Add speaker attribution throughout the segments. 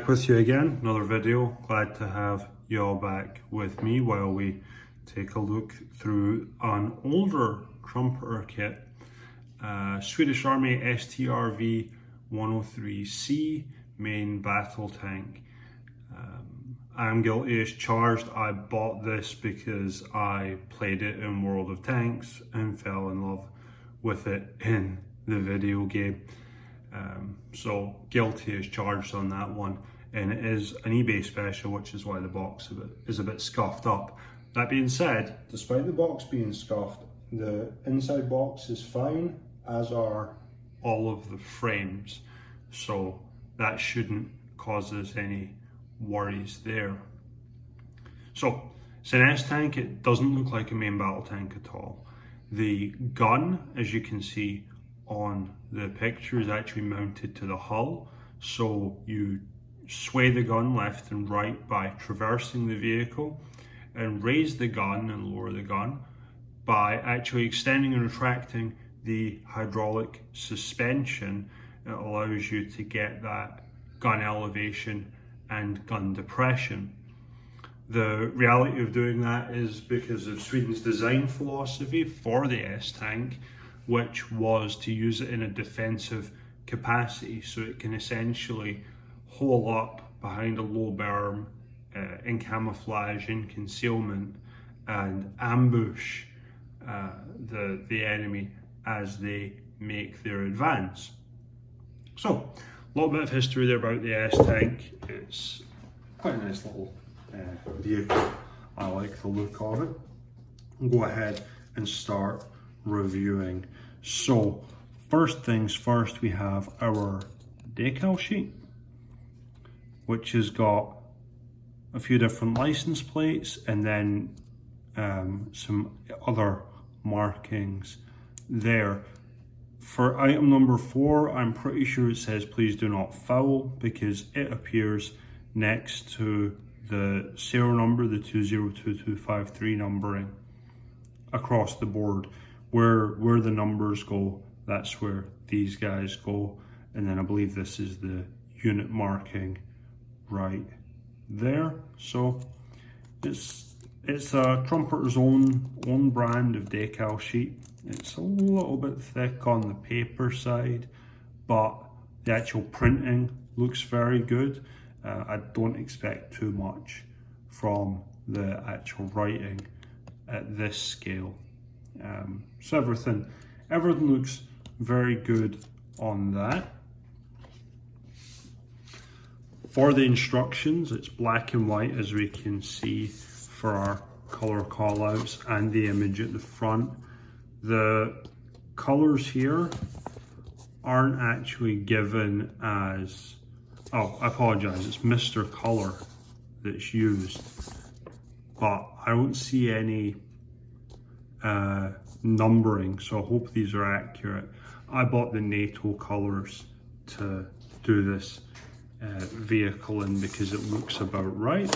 Speaker 1: back with you again, another video. Glad to have you all back with me while we take a look through an older Trumpeter kit, Swedish Army STRV 103C main battle tank. I'm guilty as charged. I bought this because I played it in World of Tanks and fell in love with it in the video game. So guilty as charged on that one, and it is an eBay special, which is why the box is a bit scuffed up. That being said, despite the box being scuffed, the inside box is fine, as are all of the frames, so that shouldn't cause us any worries there. So it's an S tank. It doesn't look like a main battle tank at all. The gun, as you can see on the picture, is actually mounted to the hull, so you sway the gun left and right by traversing the vehicle, and raise the gun and lower the gun by actually extending and retracting the hydraulic suspension. It allows you to get that gun elevation and gun depression. The reality of doing that is because of Sweden's design philosophy for the S tank, which was to use it in a defensive capacity, so it can essentially hole up behind a low berm in camouflage, in concealment, and ambush the enemy as they make their advance. So, a little bit of history there about the S tank. It's quite a nice little vehicle. I like the look of it. I'll go ahead and start reviewing. So, first things first, we have our decal sheet, which has got a few different license plates and then some other markings there. For item number 4, I'm pretty sure it says please do not foul, because it appears next to the serial number, the 202253 numbering across the board. Where the numbers go, that's where these guys go, and then I believe this is the unit marking right there. So it's a Trumpeter's own brand of decal sheet. It's a little bit thick on the paper side, but the actual printing looks very good. I don't expect too much from the actual writing at this scale. So everything looks very good on that. For the instructions, it's black and white, as we can see for our color callouts, and the image at the front. The colors here aren't actually given as, oh, I apologize, it's Mr. Color that's used, but I don't see any numbering, so I hope these are accurate. I bought the NATO colors to do this vehicle in because it looks about right.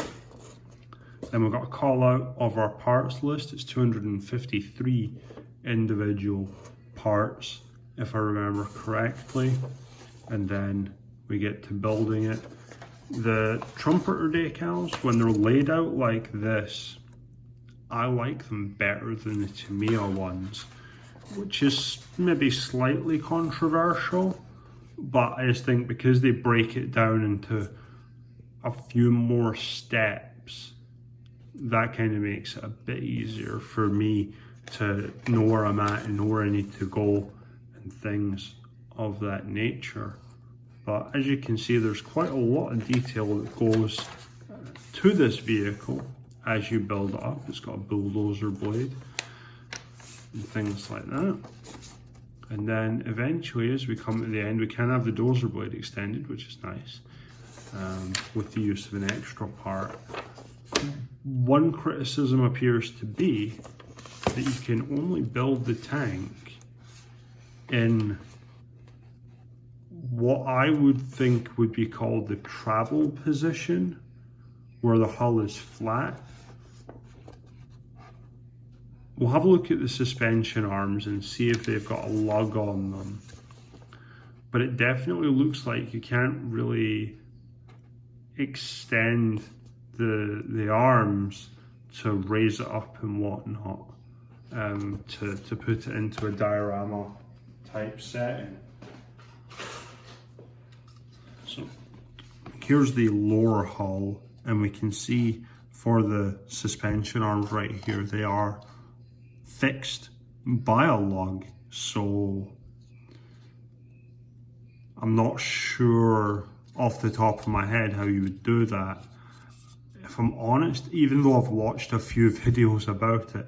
Speaker 1: Then we've got a call out of our parts list. It's 253 individual parts, if I remember correctly, and then we get to building it. The Trumpeter decals, when they're laid out like this, I like them better than the Tamiya ones, which is maybe slightly controversial, but I just think because they break it down into a few more steps, that kind of makes it a bit easier for me to know where I'm at and know where I need to go and things of that nature. But as you can see, there's quite a lot of detail that goes to this vehicle as you build it up. It's got a bulldozer blade and things like that. And then eventually, as we come to the end, we can have the dozer blade extended, which is nice, with the use of an extra part. One criticism appears to be that you can only build the tank in what I would think would be called the travel position, where the hull is flat. We'll have a look at the suspension arms and see if they've got a lug on them. But it definitely looks like you can't really extend the arms to raise it up and whatnot, to put it into a diorama type setting. So here's the lower hull, and we can see for the suspension arms right here, they are fixed by a lug. So I'm not sure off the top of my head how you would do that. If I'm honest, even though I've watched a few videos about it,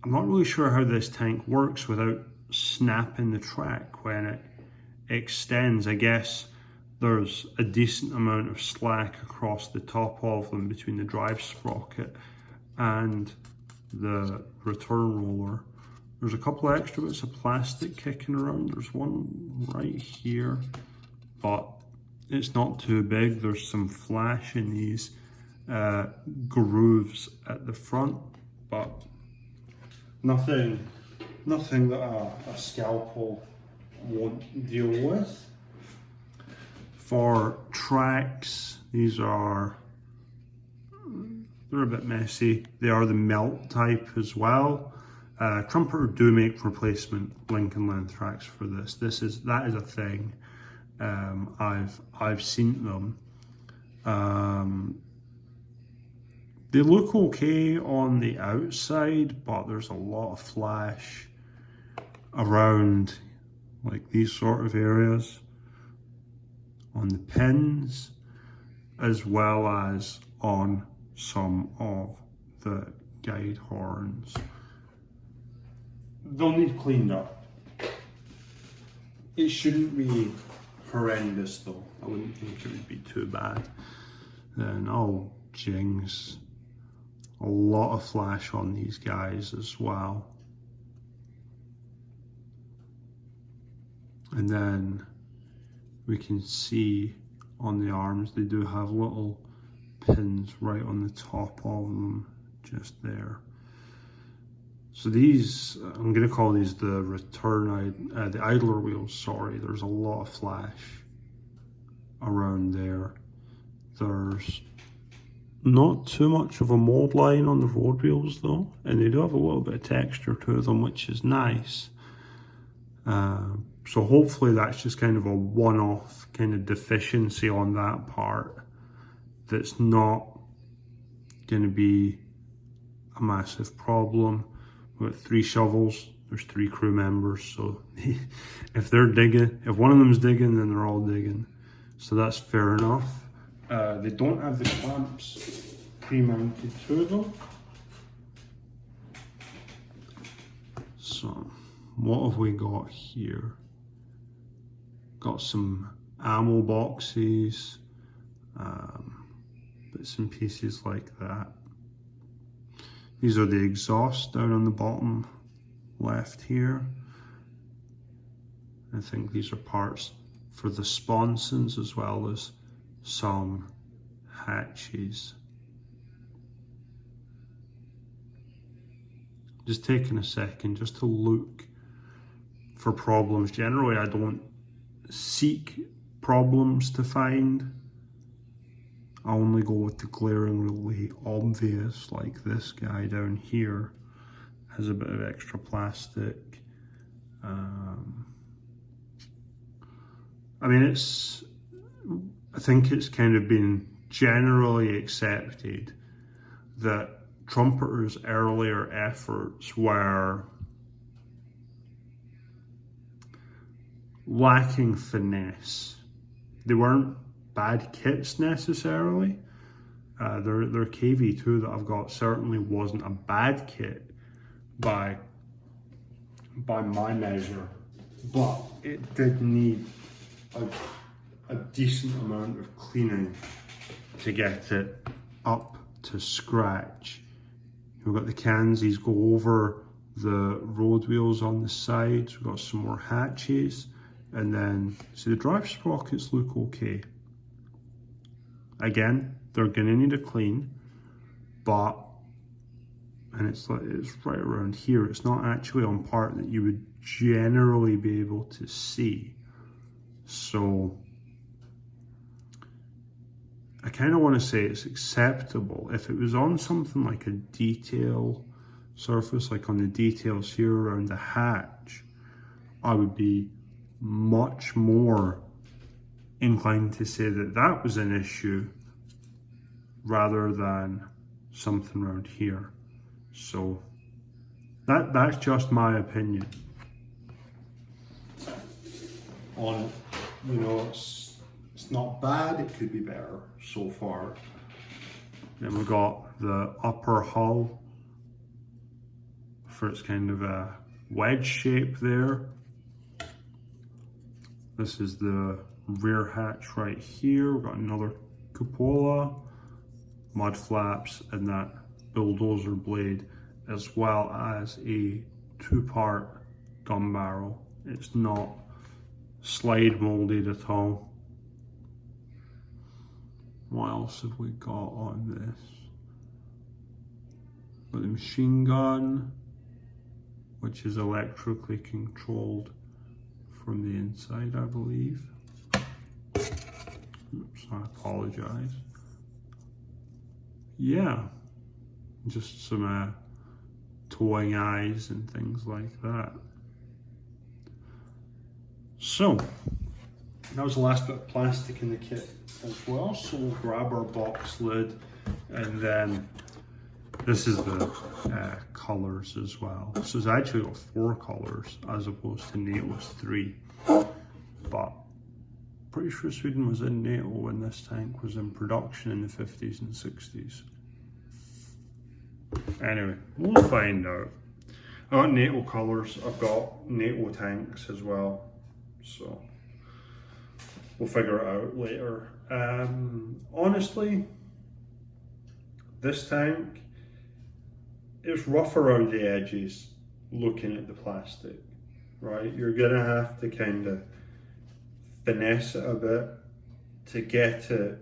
Speaker 1: I'm not really sure how this tank works without snapping the track when it extends. I guess there's a decent amount of slack across the top of them between the drive sprocket and the return roller. There's a couple of extra bits of plastic kicking around. There's one right here, but it's not too big. There's some flash in these grooves at the front, but nothing that a scalpel won't deal with. For tracks, they're a bit messy. They are the melt type as well. Trumpeter do make replacement link and length tracks for this. That is a thing. I've seen them. They look okay on the outside, but there's a lot of flash around like these sort of areas on the pins, as well as on some of the guide horns. They'll need cleaned up. It shouldn't be horrendous though. I wouldn't think it would be too bad. Then, oh jings, a lot of flash on these guys as well. And then we can see on the arms, they do have little pins right on the top of them, just there. So these, I'm going to call these the the idler wheels, sorry. There's a lot of flash around there. There's not too much of a mold line on the road wheels though, and they do have a little bit of texture to them, which is nice. So hopefully that's just kind of a one-off kind of deficiency on that part. That's not going to be a massive problem. We've got 3 shovels, there's 3 crew members, so if they're digging, if one of them's digging, then they're all digging. So that's fair enough. They don't have the clamps pre-mounted to them. So what have we got here? Got some ammo boxes, bits and pieces like that. These are the exhausts down on the bottom left here. I think these are parts for the sponsons as well as some hatches. Just taking a second just to look for problems. Generally, I don't seek problems to find. I only go with the glaringly obvious, like this guy down here has a bit of extra plastic. I mean, I think it's kind of been generally accepted that Trumpeter's earlier efforts were lacking finesse. They weren't bad kits necessarily. Their KV2 that I've got certainly wasn't a bad kit by my measure, but it did need a decent amount of cleaning to get it up to scratch. We've got the cans, these go over the road wheels on the sides. We've got some more hatches, and then see the drive sprockets look okay. Again, they're gonna need a clean, but, and it's right around here. It's not actually on part that you would generally be able to see. So I kind of want to say it's acceptable. If it was on something like a detail surface, like on the details here around the hatch, I would be much more inclined to say that that was an issue rather than something around here. So that's just my opinion on it. You know, it's not bad, it could be better so far. Then we've got the upper hull for its kind of a wedge shape there. This is the rear hatch right here. We've got another cupola, mud flaps, and that bulldozer blade, as well as a two-part gun barrel. It's not slide molded at all. What else have we got on this? Got the machine gun, which is electrically controlled from the inside, I believe. Oops, I apologize. Yeah, just some towing eyes and things like that. So, that was the last bit of plastic in the kit as well. So we'll grab our box lid, and then this is the colours as well. So it's actually got 4 colours as opposed to NATO's 3. But pretty sure Sweden was in NATO when this tank was in production in the 50s and 60s. Anyway, we'll find out. I got NATO colours, I've got NATO tanks as well. So we'll figure it out later. Honestly, this tank is rough around the edges looking at the plastic, right? You're gonna have to kind of finesse it a bit to get it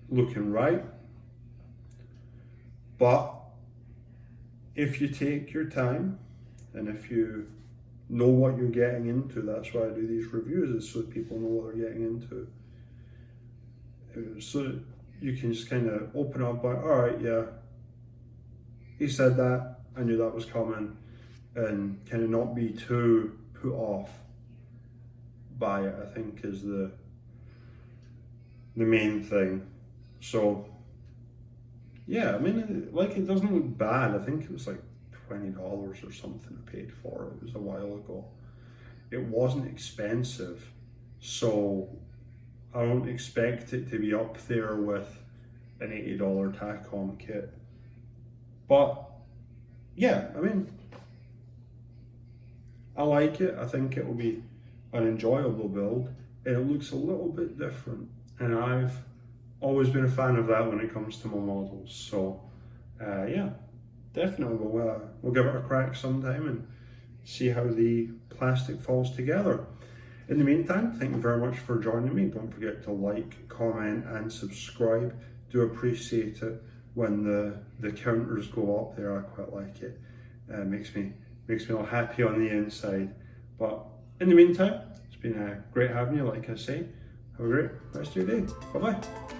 Speaker 1: looking right. But if you take your time and if you know what you're getting into, that's why I do these reviews, is so people know what they're getting into. So you can just kind of open up by, all right, yeah, he said that, I knew that was coming, and kind of not be too put off by it, I think is the main thing. So yeah, I mean, like, it doesn't look bad. I think it was like $20 or something I paid for it. It was a while ago. It wasn't expensive, so I don't expect it to be up there with an $80 TACOM kit. But yeah, I mean, I like it. I think it will be an enjoyable build, and it looks a little bit different, and I've always been a fan of that when it comes to my models. So yeah, definitely we'll give it a crack sometime and see how the plastic falls together. In the meantime, thank you very much for joining me. Don't forget to like, comment and subscribe. Do appreciate it when the counters go up there. I quite like it. Makes me all happy on the inside. But in the meantime, it's been great having you, like I say. Have a great rest of your day. Bye bye.